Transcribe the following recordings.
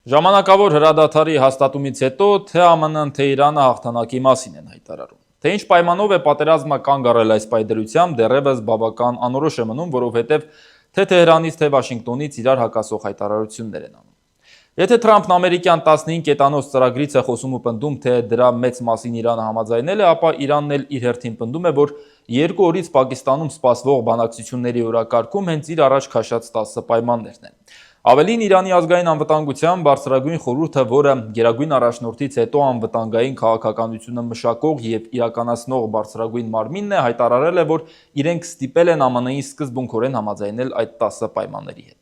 Ժամանակավոր հրադադարի հաստատումից հետո թե ԱՄՆ-ն, թե Իրանը հաղթանակի մասին են հայտարարում։ Թե ինչ պայմանով է պատերազմը կանգ առել այս պայդրությամբ, դեռևս բավական անորոշ է մնում, որովհետև թե Թեհրանից, թե Վաշինգտոնից իրար հակասող հայտարարություններ են անում։ Եթե Թրամփն ամերիկյան 15 կետանոց ծրագրից է խոսում ու պնդում, թե դրա մեծ մասին Իրանը համաձայնել է, ապա Իրանն էլ իր հերթին պնդում է, որ 2 օրից Պակիստանում սպասվող բանակցությունների օրակարգում հենց իր առաջ քաշած 10 պայմաններն են։ Ավելին, Իրանի ազգային անվտանգության բարձրագույն խորհուրդը, որը գերագույն առաջնորդից հետո անվտանգային քաղաքականությունը մշակող եւ իրականացնող բարձրագույն մարմինն է, հայտարարել է, որ իրենք ստիպել են ԱՄՆ-ին սկզբունքորեն համաձայնել այդ 10 պայմանների հետ։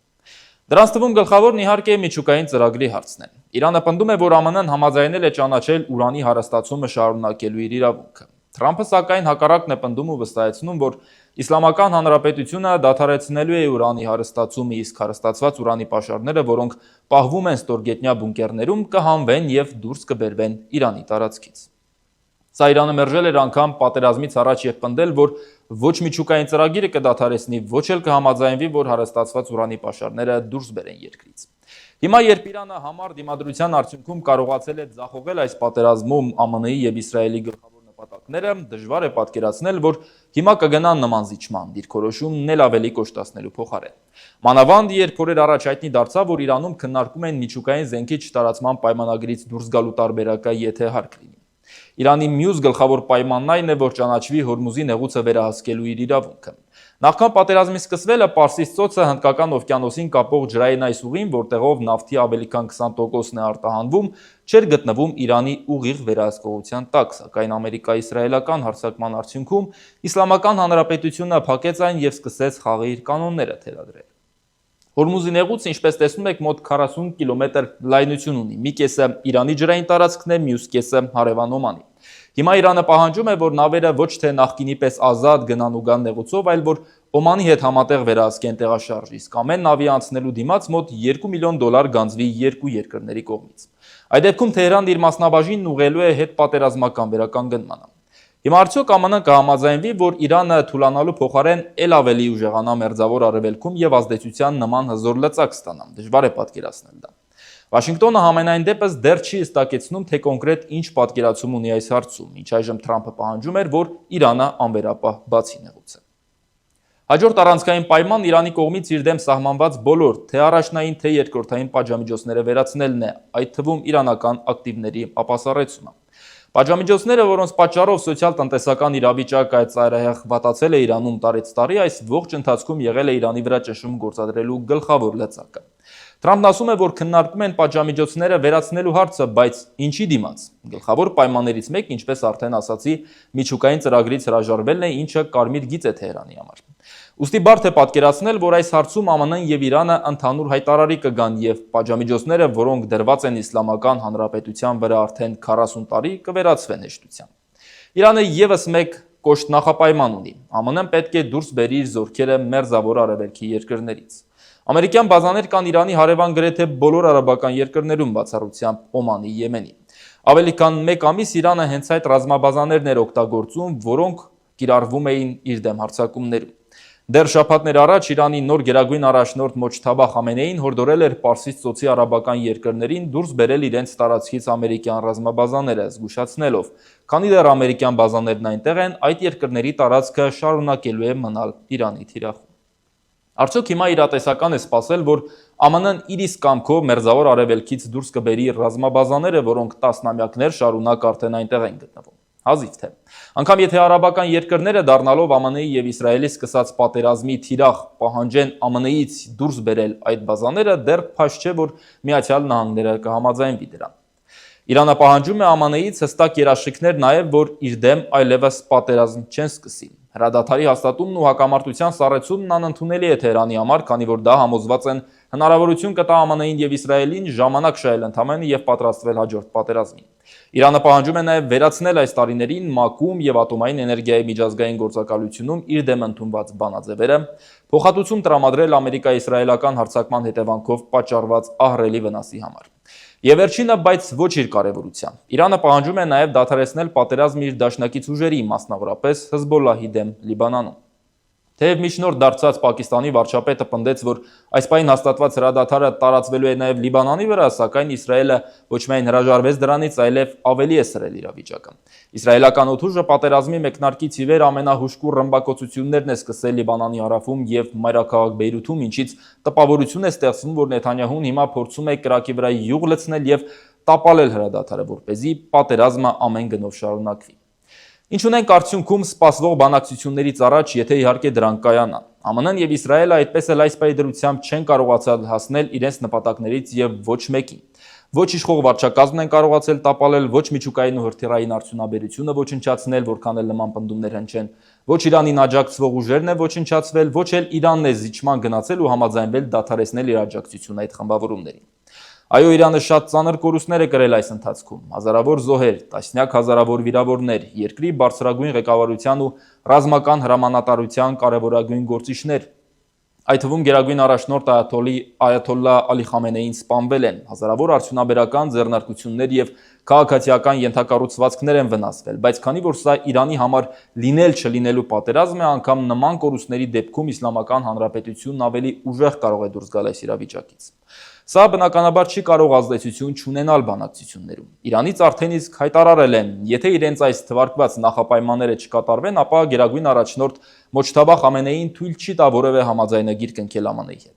Դրանց թվում գլխավորն իհարկե միջուկային ծրագրի հարցն է։ Իրանը պնդում է, որ ԱՄՆ-ն համաձայնել է ճանաչել ուրանի հարստացումը շարունակելու իր իրավունքը։ Թրամփը սակայն հակառակն է պնդում ու վստահեցնում, որ Իսլամական Հանրապետությունը դադարեցնելու է ուրանի հարստացումը, իսկ հարստացված ուրանի պաշարները, որոնք պահվում են ստորգետնյա բունկերներում, կհանվեն եւ դուրս կբերվեն Իրանի տարածքից։ Սա Իրանը մերժել էր անգամ պատերազմից առաջ եւ պնդել, որ ոչ միջուկային ծրագիրը կդադարեցնի, ոչ էլ կհամաձայնվի, որ հարստացված ուրանի պաշարները դուրս բերեն երկրից։ Հիմա, երբ Իրանը համառ դիմադրության արդյունքում կարողացել է ձախողել այս պատերազմում ԱՄՆ-ի եւ Իսրայելի գլխավոր նպատակները, դժվար է պատկերացնել, որ հիմա կգնան նման զիջման, դիրքորոշումն էլ ավելի կոշտացնելու փոխարեն։ Մանավանդ, երբ օրեր առաջ հայտնի դարձավ, որ Իրանում քննարկում են միջուկային զենքի չտարածման պայմանագրից դուրս գալու տարբերակը, եթե հարկ լինի։ Իրանի մյուս գլխավոր պայմանն այն է, որ ճանաչվի Հորմուզի նեղուցը վերահսկելու իր իրավունքը։ Նախքան պատերազմի սկսվելը Պարսից ծոցը Հնդկական օվկիանոսին կապող ջրային այս ուղին, որտեղով նավթի ավելի քան 20%-ն է արտահանվում, չէր գտնվում Իրանի ուղիղ վերահսկողության տակ, սակայն Ամերիկա-իսրայելական հարձակման արդյունքում Իսլամական Հանրապետությունը փակեց այն եւ սկսեց խաղի իր կանոնները թելադրել։ Հորմուզի նեղուցը, ինչպես տեսնում եք, մոտ 40 կիլոմետր լայնություն ունի։ Մի կեսը Իրանի ջրային տարածքն է, մյուս կեսը հարևան Օմանի։ Հիմա Իրանը պահանջում է, որ նավերը ոչ թե նախկինի պես ազատ գնան ու գան նեղուցով, այլ որ Օմանի հետ համատեղ վերահսկեն տեղաշարժ, իսկ ամեն նավի անցնելու դիմաց մոտ $2 միլիոն գանձվի երկու երկրների կողմից։ Այդ դեպքում Թեհրանն իր մասնաբաժինն ուղղելու է հետպատերազմական վերականգնմանը։ Հիմա արդյոք ԱՄՆ-ն կհամաձայնվի, որ Իրանը թուլանալու փոխարեն ել ավելի ուժեղանա Մերձավոր Արևելքում եւ ազդեցության նման հզոր լծակ ստանա, դժվար է պատկերացնել դա։ Վաշինգտոնը համենայն դեպս դեռ չի հստակեցնում, թե կոնկրետ ինչ պատկերացում ունի այս հարցում, ինչ այժմ Թրամփը պահանջում էր, որ Իրանը անվերապահ բացի նեղուցը։ Հաջորդ առանցքային պայմանն Իրանի կողմից իր դեմ սահմանված բոլոր թե առաջնային, թե երկրորդային պատժամիջոցները վերացնելն է, այդ թվում իրանական ակտիվների ապասառեցումը։ Պատժամիջոցները, որոնց պատճառով սոցիալ-տնտեսական իրավիճակը ծայրահեղ վատացել է Իրանում տարեց տարի, այս ողջ ընթացքում եղել է Իրանի վրա ճնշում գործադրելու գլխավոր լծակը։ Թրամփն ասում է, որ քննարկում են պատժամիջոցները վերացնելու հարցը, բայց ինչի դիմաց։ Գլխավոր պայմաններից մեկը, ինչպես արդեն ասացի, միջուկային ծրագրից հրաժարվելն է, ինչը կարմիր գիծ է Թեհրանի համար։ Ուստի բարդ է պատկերացնել, որ այս հարցում ԱՄՆ-ն եւ Իրանը ընդհանուր հայտարարի կգան եւ պատժամիջոցները, որոնք դրված են Իսլամական Հանրապետության վրա արդեն 40 տարի, կվերացվեն հեշտությամբ։ Իրանը եւս մեկ կոշտ նախապայման ունի։ ԱՄՆ-ն պետք է դուրս բերի իր զորքերը Մերձավոր Արևելքի երկրներից։ Ամերիկյան բազաներ կան Իրանի հարևան գրեթե բոլոր արաբական երկրներում, բացառությամբ Օմանի, Եմենի։ Ավելի քան 1 ամիս Իրանը հենց այդ ռազմաբազաներն էր օգտագործում, որոնք կիրառվում էին իր դեմ հարձակումներում։ Դեռ շաբաթներ առաջ Իրանի նոր գերագույն առաջնորդ Մոջթաբա Խամենեին հորդորել էր Պարսից ծոցի արաբական երկրներին դուրս բերել իրենց տարածքից ամերիկյան ռազմաբազաները, զգուշացնելով, քանի դեռ ամերիկյան բազաներն այնտեղ են, այդ երկրների տարածքը շարունակելու է մնալ Իրանի թիրախում։ Արդյոք հիմա իրատեսական է սպասել, որ ԱՄՆ-ն իր իսկ կամքով Մերձավոր Արևելքից դուրս կբերի ռազմաբազաները, որոնք տասնամյակներ շարունակ արդեն այնտեղ են գտնվում։ Հազիվ թե։ Անգամ եթե արաբական երկրները դառնալով ԱՄՆ-ի եւ Իսրայելի սկսած պատերազմի թիրախ պահանջեն ԱՄՆ-ից դուրս բերել այդ բազաները, դեռ փաշ չէ, որ Միացյալ Նահանգները կհամաձայնվի դրան։ Իրանը պահանջում է ԱՄՆ-ից հստակ երաշխիքներ նաև, որ իր դեմ այլևս պատերազմ չեն սկսի։ Հրադադարի հաստատումն ու հակամարտության սառեցումն անընդունելի է Թեհրանի համար, քանի որ դա համոզված են հնարավորություն կտա ԱՄՆ-ին եւ Իսրայելին ժամանակ շահել ընդամենը եւ պատրաստվել հաջորդ պատերազմին։ Իրանը պահանջում է նաև վերացնել այս տարիներին ՄԱԿ-ում եւ ատոմային էներգիայի միջազգային գործակալությունում իր դեմ ընդունված բանաձևերը, փոխհատուցում տրամադրել ամերիկա-իսրայելական հարձակման հետևանքով պատճառված ահռելի վնասի համար։ Եվ վերջինը, բայց ոչ իր կարևորությամբ։ Իրանը պահանջում է նաև դադարեցնել պատերազմը իր դաշնակից ուժերի, մասնավորապես Հզբոլլահի դեմ Լիբանանում։ Թեև միջնորդ դարձած Պակիստանի վարչապետը պնդեց, որ այս պահին հաստատված հրադադարը տարածվելու է նաև Լիբանանի վրա, սակայն Իսրայելը ոչ միայն հրաժարվեց դրանից, այլև ավելի է սրել իրավիճակը։ Իսրայելական օդուժը պատերազմի մեկնարկից ի վեր ամենահուժկուր ռմբակոծություններն է սկսել Լիբանանի հարավում և մայրաքաղաք Բեյրութում, ինչից տպավորություն է ստեղծվում, որ Նեթանյահուն հիմա փորձում է կրակի վրա յուղ լցնել և տապալել հրադադարը, որպեսզի պատերազմը ամեն գնով շարունակվի։ Ինչ ունենք արդյունքում սպասվող բանակցություններից առաջ, եթե իհարկե դրանք կայանան։ ԱՄՆ-ն և Իսրայելը այդպես էլ այս պայդրությամբ չեն կարողացել հասնել իրենց նպատակներից և ոչ մեկին։ Ոչ իշխող վարչակազմն են կարողացել տապալել, ոչ միջուկային ու հրթիռային արդյունաբերությունը ոչնչացնել, որքան էլ նման պնդումներ հնչեն, ոչ Իրանին աջակցվող ուժերն են ոչնչացվել, ոչ էլ Իրանն է զիջման գնացել ու համաձայնվել դադարեցնել իր աջակցությունը այդ խմբավորումներին։ Այո, Իրանը շատ ծանր կորուստներ է կրել այս ընթացքում, հազարավոր զոհեր, տասնյակ հազարավոր վիրավորներ, երկրի բարձրագույն ղեկավարության ու ռազմական հրամանատարության կարևորագույն գործիչներ, այդ թվում գերագույն առաջնորդ Այաթոլլա Ալի Խամենեին սպանվել են, հազարավոր արդյունաբերական ձեռնարկություններ և քաղաքացիական ենթակառուցվածքներ են վնասվել, բայց քանի որ սա Իրանի համար լինել-չլինելու պատերազմ է, անգամ նման կորուստների դեպքում Իսլամական Հանրապետությունն ավելի ուժեղ կարող է դուրս գալ այս իրավիճակից։ Սա բնականաբար չի կարող ազդեցություն չունենալ բանակցություններում։ Իրանից արդեն իսկ հայտարարել են, եթե իրենց այս թվարկված նախապայմանները չկատարվեն, ապա գերագույն առաջնորդ Մոջթաբա Խամենեին թույլ չի տա որևէ համաձայնագիր կնքել ԱՄՆ-ի հետ։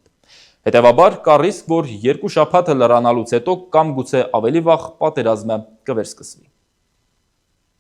Հետևաբար կա ռիսկ, որ երկու շաբաթը լրանալուց հետո կամ գուցե ավելի վաղ պատերազմը կվերսկսվի։